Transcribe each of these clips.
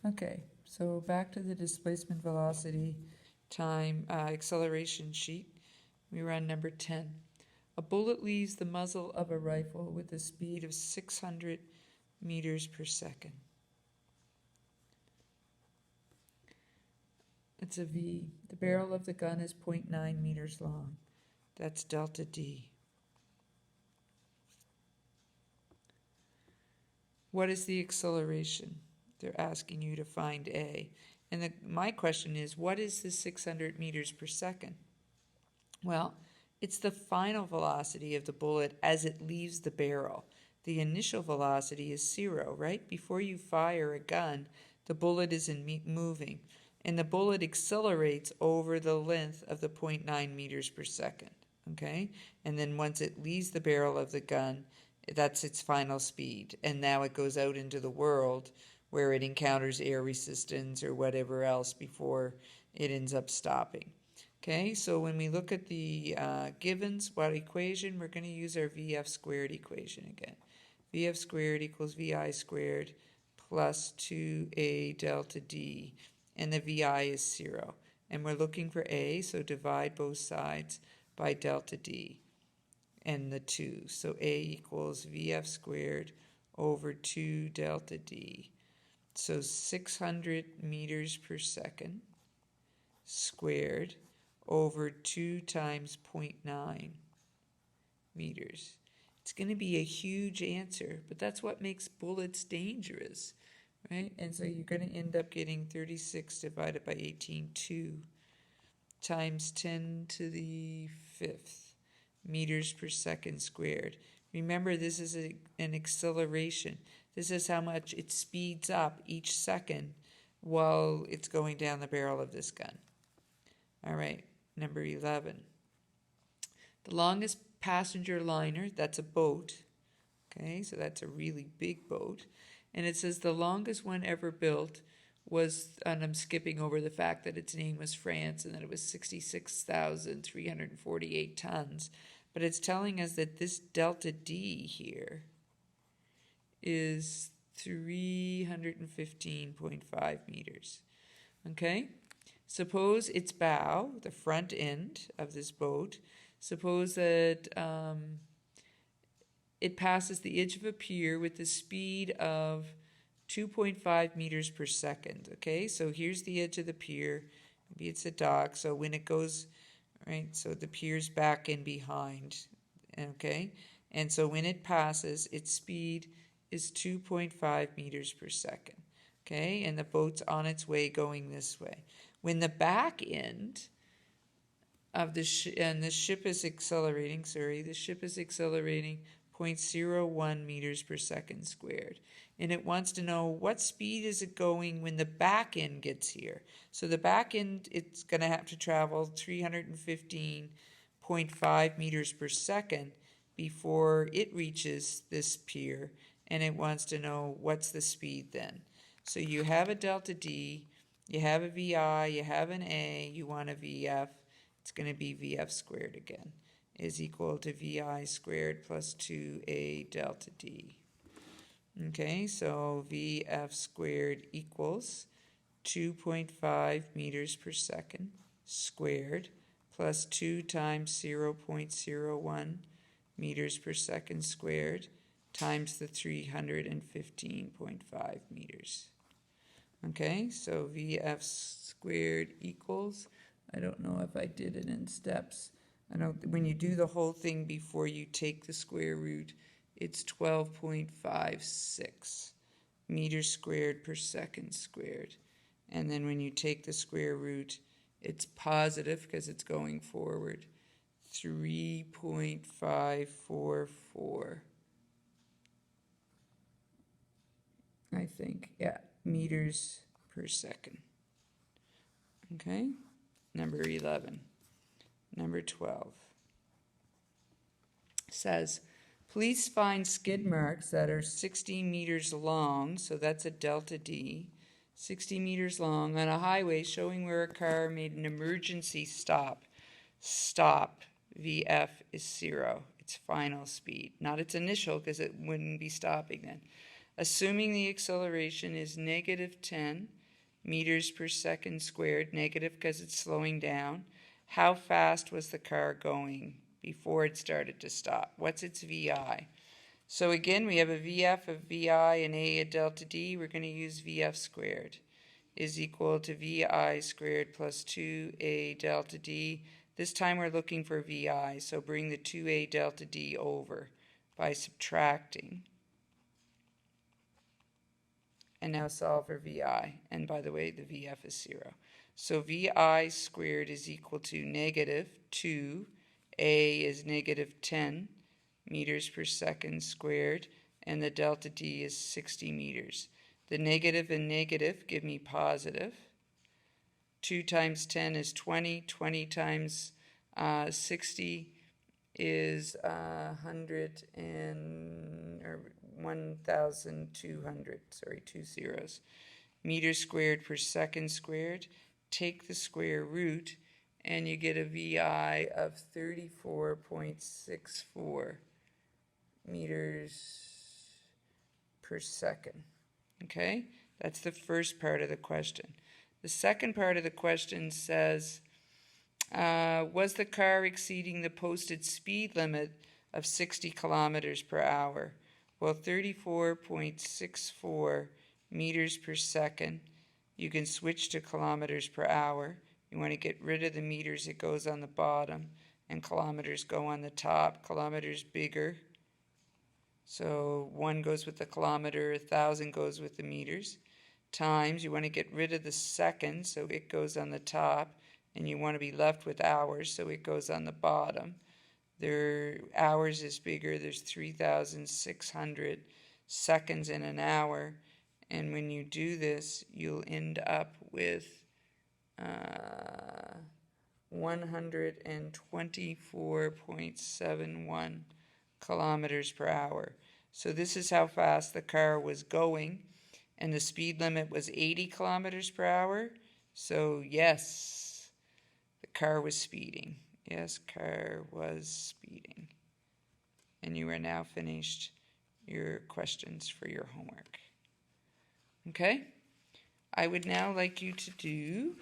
Okay, so back to the displacement velocity time acceleration sheet. We run number 10. A bullet leaves the muzzle of a rifle with a speed of 600 meters per second. It's a V. The barrel of the gun is 0.9 meters long. That's delta D. What is the acceleration? They're asking you to find A. And my question is, what is the 600 meters per second? Well, it's the final velocity of the bullet as it leaves the barrel. The initial velocity is 0, right? Before you fire a gun, the bullet isn't moving, and the bullet accelerates over the length of the 0.9 meters per second, okay? And then once it leaves the barrel of the gun, that's its final speed, and now it goes out into the world where it encounters air resistance or whatever else before it ends up stopping. Okay, so when we look at the givens, what equation, we're going to use our VF squared equation again. VF squared equals VI squared plus 2A delta D, and the VI is 0. And we're looking for A, so divide both sides by delta D and the 2. So A equals VF squared over 2 delta D. So 600 meters per second squared over 2 times 0.9 meters. It's going to be a huge answer, but that's what makes bullets dangerous, right? And so you're going to end up getting 36 divided by 18, 2 times 10 to the 5th meters per second squared. Remember, this is an acceleration. This is how much it speeds up each second while it's going down the barrel of this gun. All right, number 11. The longest passenger liner, that's a boat. Okay, so that's a really big boat. And it says the longest one ever built was, and I'm skipping over the fact that its name was France and that it was 66,348 tons. But it's telling us that this delta D here is 315.5 meters. Okay? Suppose its bow, the front end of this boat, suppose that it passes the edge of a pier with the speed of 2.5 meters per second. Okay, so here's the edge of the pier. Maybe it's a dock. So when it goes, right, so the pier's back and behind. Okay, and so when it passes, its speed is 2.5 meters per second. Okay, and the boat's on its way going this way. When the back end of the ship is accelerating, the ship is accelerating 0.01 meters per second squared. And it wants to know what speed is it going when the back end gets here. So the back end, it's going to have to travel 315.5 meters per second before it reaches this pier. And it wants to know what's the speed then. So you have a delta D, you have a VI, you have an A, you want a VF. It's going to be VF squared again, is equal to VI squared plus 2A delta D. Okay, so VF squared equals 2.5 meters per second squared plus 2 times 0.01 meters per second squared times the 315.5 meters. Okay, so VF squared equals, I don't know if I did it in steps. I know when you do the whole thing before you take the square root, it's 12.56 meters squared per second squared. And then when you take the square root, it's positive because it's going forward, 3.544. I think, yeah, meters per second. Okay, number 11. Number 12 says, please find skid marks that are 60 meters long, so that's a delta D, 60 meters long on a highway showing where a car made an emergency stop. Stop, VF is 0, its final speed. Not its initial, because it wouldn't be stopping then. Assuming the acceleration is negative 10 meters per second squared, negative because it's slowing down, how fast was the car going before it started to stop? What's its VI? So again, we have a VF of VI and A at delta D. We're going to use VF squared is equal to VI squared plus 2A delta D. This time we're looking for VI, so bring the 2A delta D over by subtracting. And now solve for VI. And by the way, the VF is 0. So VI squared is equal to negative 2. A is negative 10 meters per second squared. And the delta D is 60 meters. The negative and negative give me positive. 2 times 10 is 20. 20 times 60 is 1,200, sorry, 2 zeros, meters squared per second squared. Take the square root and you get a VI of 34.64 meters per second. Okay, that's the first part of the question. The second part of the question says, was the car exceeding the posted speed limit of 60 kilometers per hour? Well, 34.64 meters per second, you can switch to kilometers per hour. You want to get rid of the meters, it goes on the bottom, and kilometers go on the top. Kilometers bigger. So 1 goes with the kilometer, 1,000 goes with the meters. Times, you want to get rid of the seconds, so it goes on the top, and you want to be left with hours, so it goes on the bottom. Hours is bigger, there's 3,600 seconds in an hour, and when you do this, you'll end up with 124.71 kilometers per hour. So this is how fast the car was going, and the speed limit was 80 kilometers per hour. So yes, the car was speeding. Yes, car was speeding. And you are now finished your questions for your homework. Okay? I would now like you to do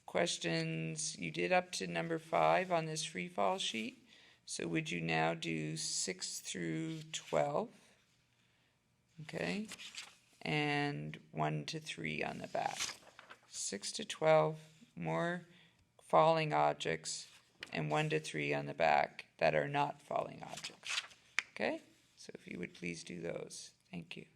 questions. You did up to number 5 on this free fall sheet. So would you now do 6 through 12? Okay? And 1 to 3 on the back. 6 to 12, more falling objects, and 1 to 3 on the back that are not falling objects. Okay? So if you would please do those. Thank you.